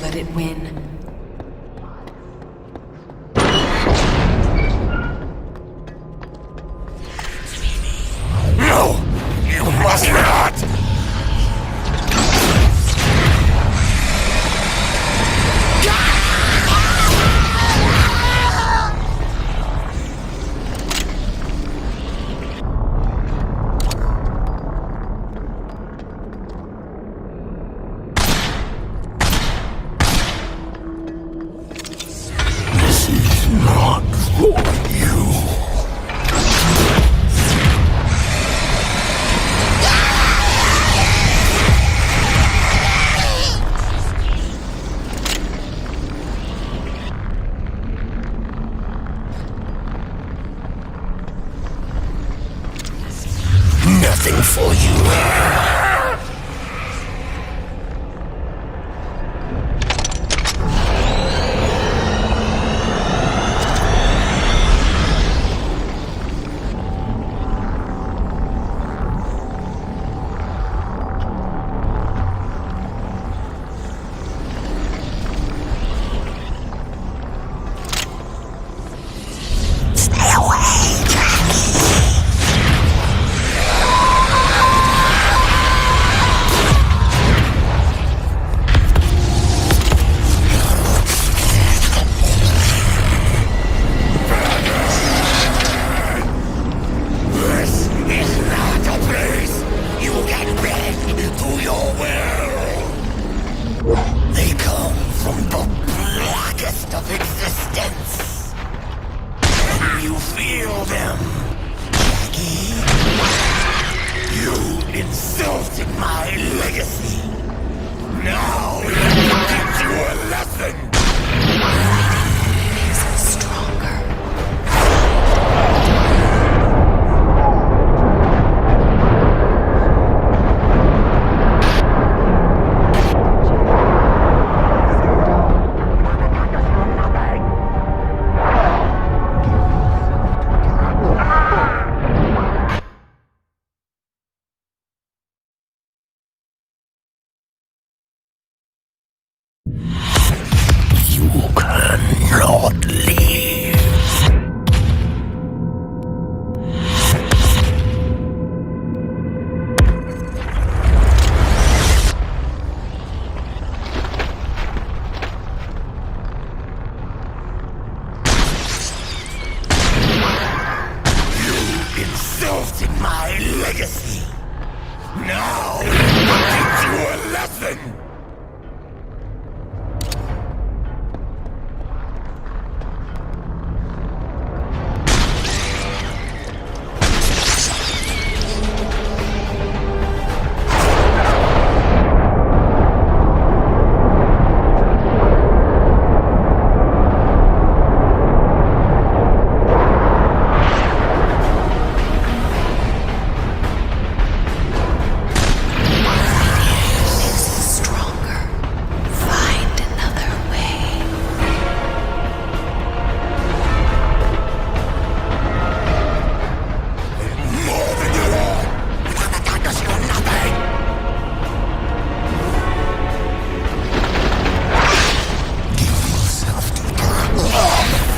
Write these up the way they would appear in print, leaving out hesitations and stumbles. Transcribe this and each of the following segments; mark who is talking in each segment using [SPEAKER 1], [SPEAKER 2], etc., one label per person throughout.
[SPEAKER 1] let it win.
[SPEAKER 2] No! You must not! This is not for you. Nothing for you. Stay away, Darknees. This is not a place you can bend to your will. They come from the blackest of existence. Can you feel them, Jackie? You insulted my legacy. Now let me teach you a lesson.
[SPEAKER 1] Is stronger.
[SPEAKER 2] You cannot leave. You insulted my legacy. Now let me teach you a lesson.
[SPEAKER 1] Stronger. Find another way.
[SPEAKER 2] More than you are. Without the darkness, you're nothing. Give yourself to darkness.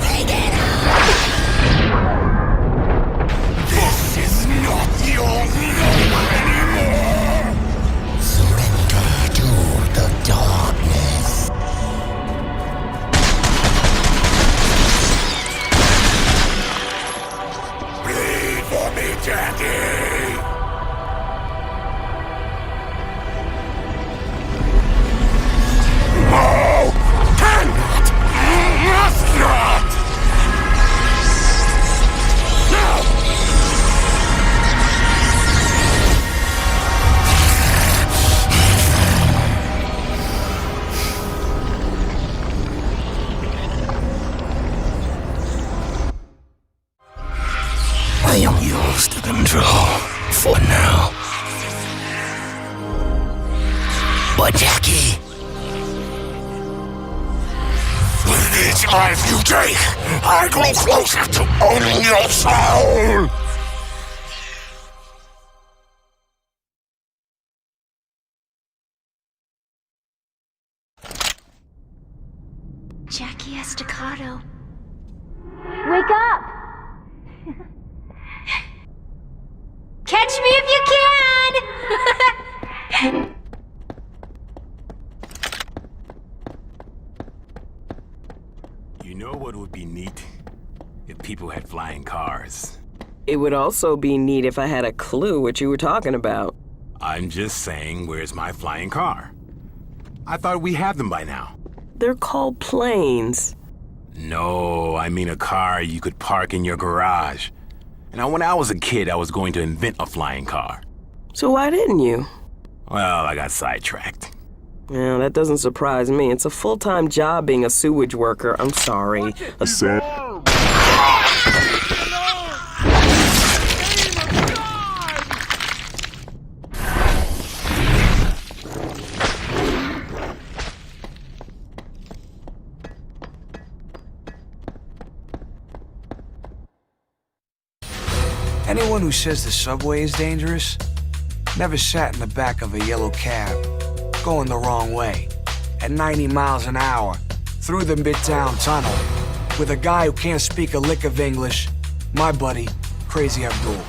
[SPEAKER 2] Take it out. This is not your life anymore. Surrender to the darkness. Bleed for me, Jackie! No! Cannot! Must not! No! I am yours to control, for now. But Jackie, with each life you take, I grow closer to owning your soul.
[SPEAKER 3] staccato. Wake up! Catch me if you can!
[SPEAKER 2] You know what would be neat? If people had flying cars.
[SPEAKER 4] It would also be neat if I had a clue what you were talking about.
[SPEAKER 2] I'm just saying, where's my flying car? I thought we had them by now.
[SPEAKER 4] They're called planes.
[SPEAKER 2] No, I mean a car you could park in your garage. And when I was a kid, I was going to invent a flying car.
[SPEAKER 4] So why didn't you?
[SPEAKER 2] Well, I got sidetracked.
[SPEAKER 4] Yeah, that doesn't surprise me. It's a full-time job being a sewage worker. I'm sorry.
[SPEAKER 5] Anyone who says the subway is dangerous never sat in the back of a yellow cab, going the wrong way, at 90 miles an hour, through the Midtown Tunnel, with a guy who can't speak a lick of English, my buddy, Crazy Abdul.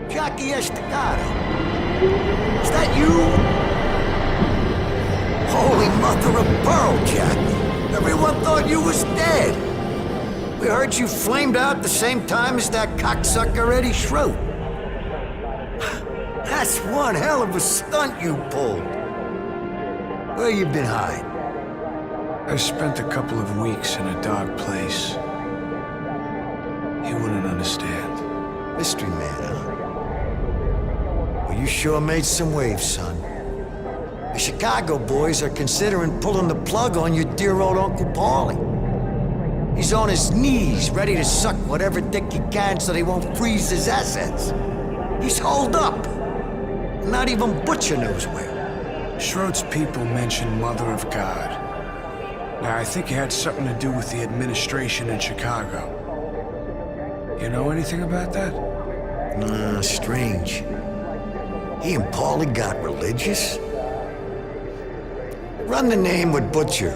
[SPEAKER 6] 𝚑𝚑𝚊𝚗𝚔 Is that you? Holy mother of pearl, Jackie. Everyone thought you was dead. We heard you flamed out the same time as that cocksucker Eddie Schroet. That's one hell of a stunt you pulled. Where you been hiding?
[SPEAKER 5] I spent a couple of weeks in a dark place. You wouldn't understand.
[SPEAKER 6] Mystery man, huh? Well, you sure made some waves, son. The Chicago boys are considering pulling the plug on your dear old Uncle Paulie. He's on his knees, ready to suck whatever dick he can so they won't freeze his assets. He's holed up. Not even Butcher knows where.
[SPEAKER 5] Schroet's people mentioned Mother of God. Now, I think it had something to do with the administration in Chicago. You know anything about that?
[SPEAKER 6] Strange. He and Paulie got religious? Run the name with Butcher.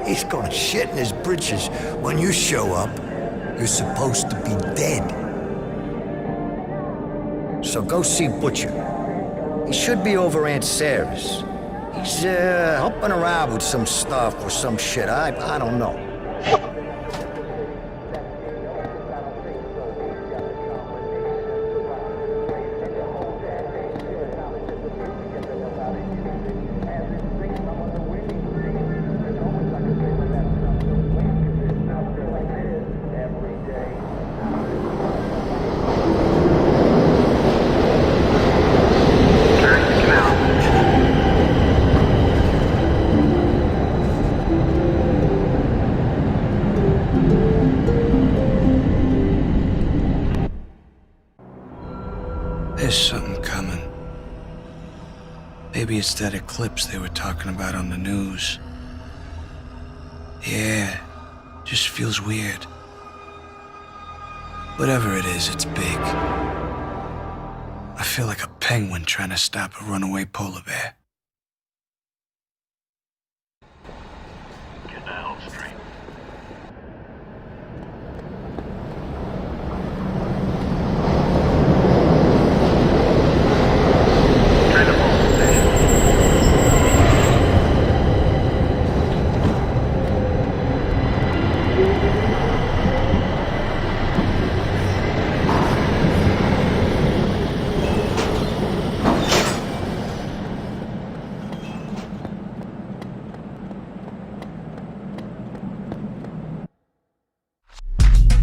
[SPEAKER 6] He's gonna shit in his britches when you show up. You're supposed to be dead. So go see Butcher. He should be over Aunt Sarah's. He's helping her out with some stuff or some shit. I don't know.
[SPEAKER 5] There's something coming. Maybe it's that eclipse they were talking about on the news. Yeah, just feels weird. Whatever it is, it's big. I feel like a penguin trying to stop a runaway polar bear.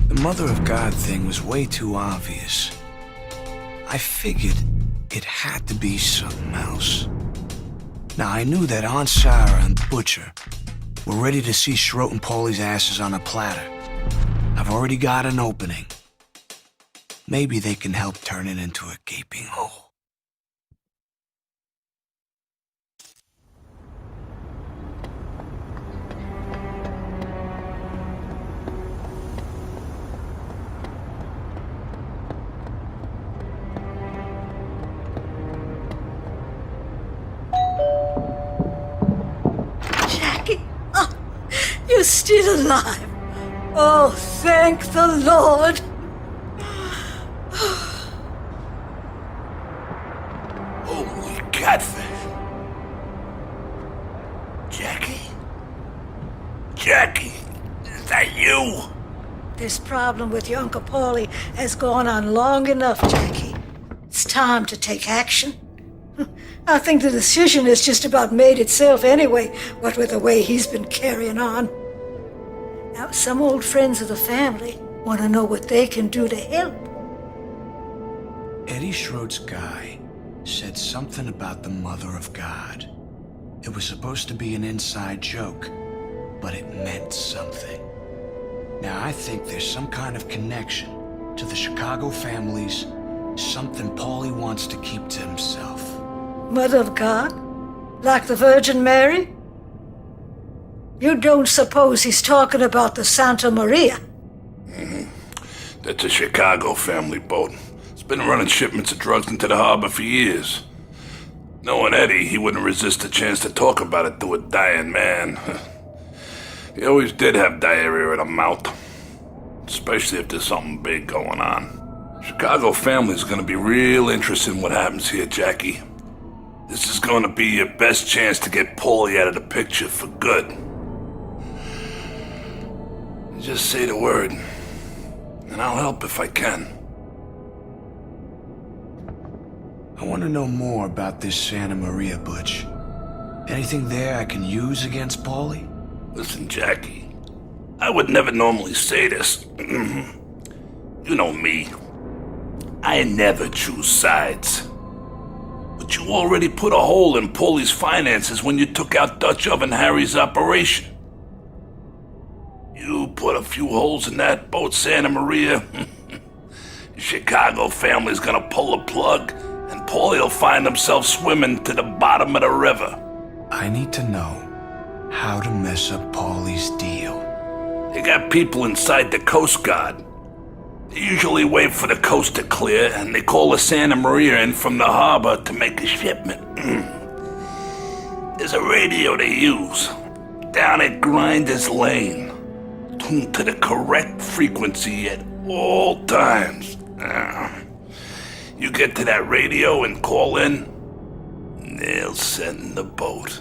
[SPEAKER 5] The Mother of God thing was way too obvious. I figured it had to be something else. Now, I knew that Aunt Sarah and Butcher were ready to see Schroet and Paulie's asses on a platter. I've already got an opening. Maybe they can help turn it into a gaping hole.
[SPEAKER 7] Jackie, oh, you're still alive. Oh, thank the Lord.
[SPEAKER 2] Holy catfish. Jackie? Jackie, is that you?
[SPEAKER 7] This problem with your Uncle Paulie has gone on long enough, Jackie. It's time to take action. I think the decision has just about made itself anyway, what with the way he's been carrying on. Now, some old friends of the family want to know what they can do to help.
[SPEAKER 5] Eddie Schroed's guy said something about the Mother of God. It was supposed to be an inside joke, but it meant something. Now, I think there's some kind of connection to the Chicago families, something Paulie wants to keep to himself.
[SPEAKER 7] Mother of God? Like the Virgin Mary? You don't suppose he's talking about the Santa Maria?
[SPEAKER 8] That's a Chicago family boat. It's been running shipments of drugs into the harbor for years. Knowing Eddie, he wouldn't resist a chance to talk about it to a dying man. He always did have diarrhea in the mouth, especially if there's something big going on. Chicago family's gonna be real interested in what happens here, Jackie. This is gonna be your best chance to get Paulie out of the picture for good. Just say the word, and I'll help if I can.
[SPEAKER 5] I want to know more about this Santa Maria, Butch. Anything there I can use against Paulie?
[SPEAKER 8] Listen, Jackie, I would never normally say this. You know me. I never choose sides. But you already put a hole in Paulie's finances when you took out Dutch Oven Harry's operation. You put a few holes in that boat, Santa Maria. The Chicago family's gonna pull the plug, and Paulie'll find himself swimming to the bottom of the river.
[SPEAKER 5] I need to know how to mess up Paulie's deal.
[SPEAKER 8] They got people inside the Coast Guard. They usually wait for the coast to clear, and they call the Santa Maria in from the harbor to make a shipment. There's a radio they use down at Grinders Lane, tuned to the correct frequency at all times. You get to that radio and call in, they'll send the boat.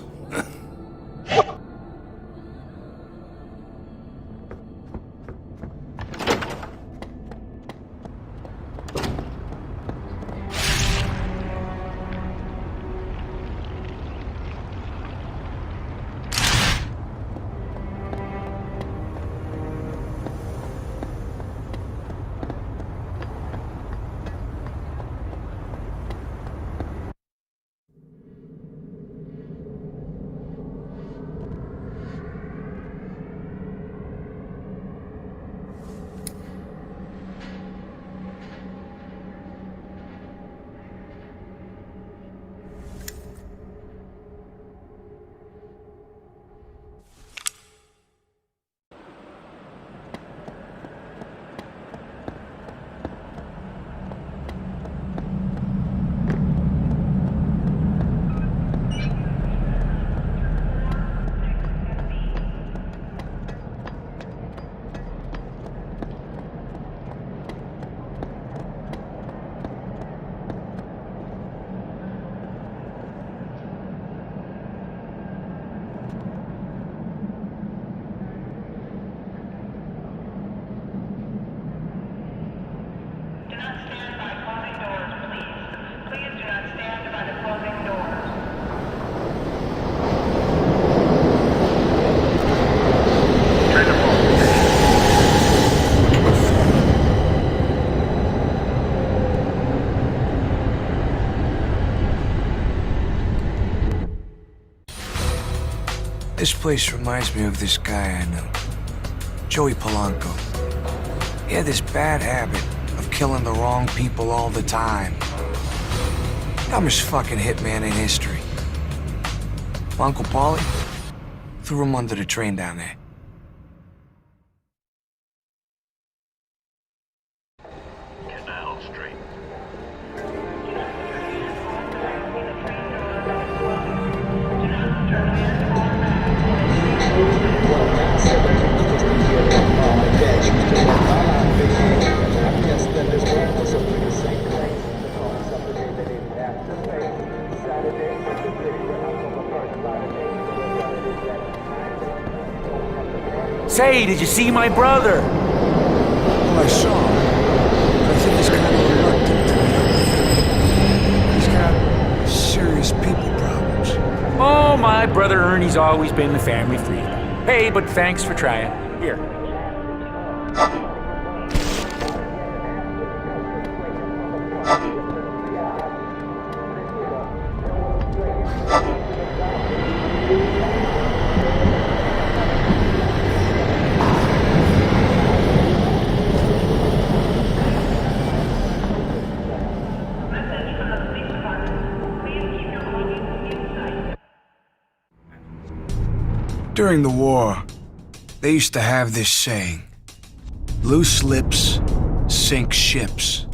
[SPEAKER 5] This place reminds me of this guy I know, Joey Polanco. He had this bad habit of killing the wrong people all the time. Dumbest fucking hitman in history. Uncle Paulie threw him under the train down there.
[SPEAKER 9] Canal Street.
[SPEAKER 10] Say, did you see my brother?
[SPEAKER 5] Well, I saw him, but I think he's kind of reluctant to me. He's got serious people problems.
[SPEAKER 10] Oh, my brother Ernie's always been the family friend. Hey, but thanks for trying. Here.
[SPEAKER 5] During the war, they used to have this saying, loose lips sink ships.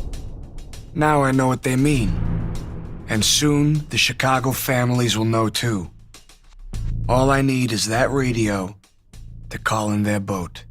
[SPEAKER 5] Now I know what they mean. And soon the Chicago families will know too. All I need is that radio to call in their boat.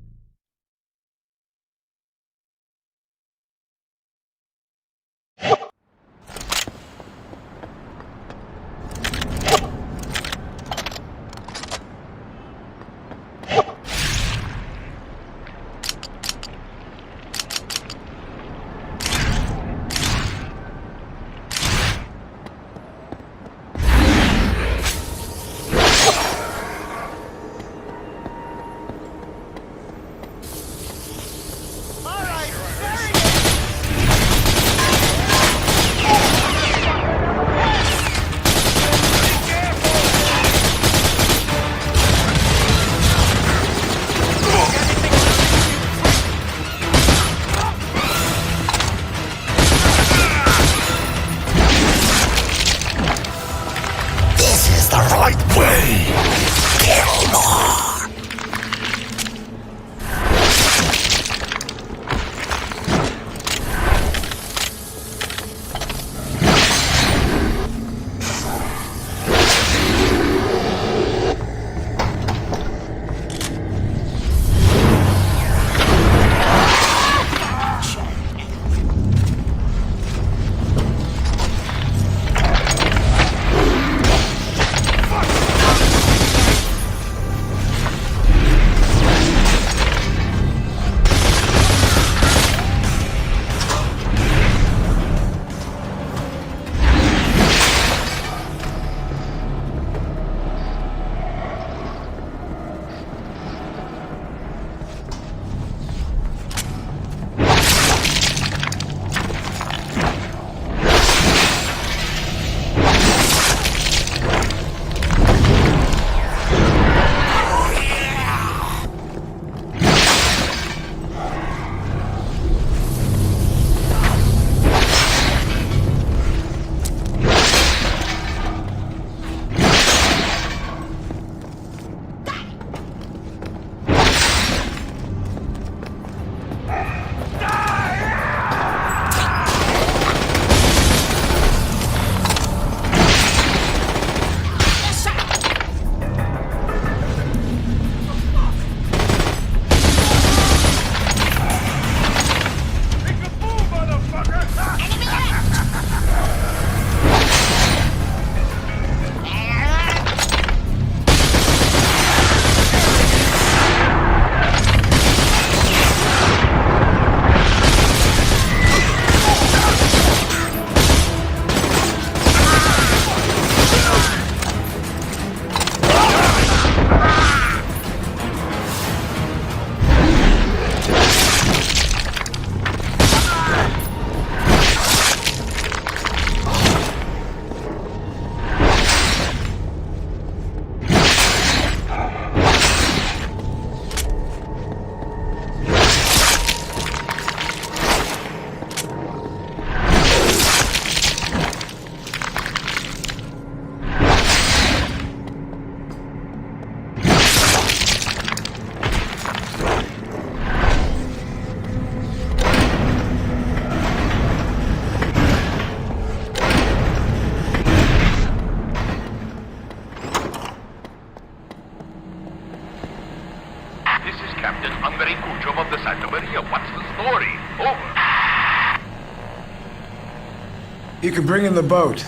[SPEAKER 5] You can bring in the boat.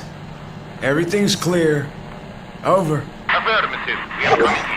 [SPEAKER 5] Everything's clear. Over.
[SPEAKER 9] Affirmative. We are coming in.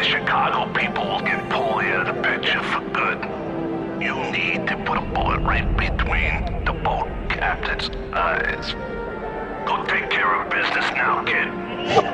[SPEAKER 8] Chicago people will get pulled out of the picture for good. You need to put a bullet right between the boat captain's eyes. Go take care of business now, kid.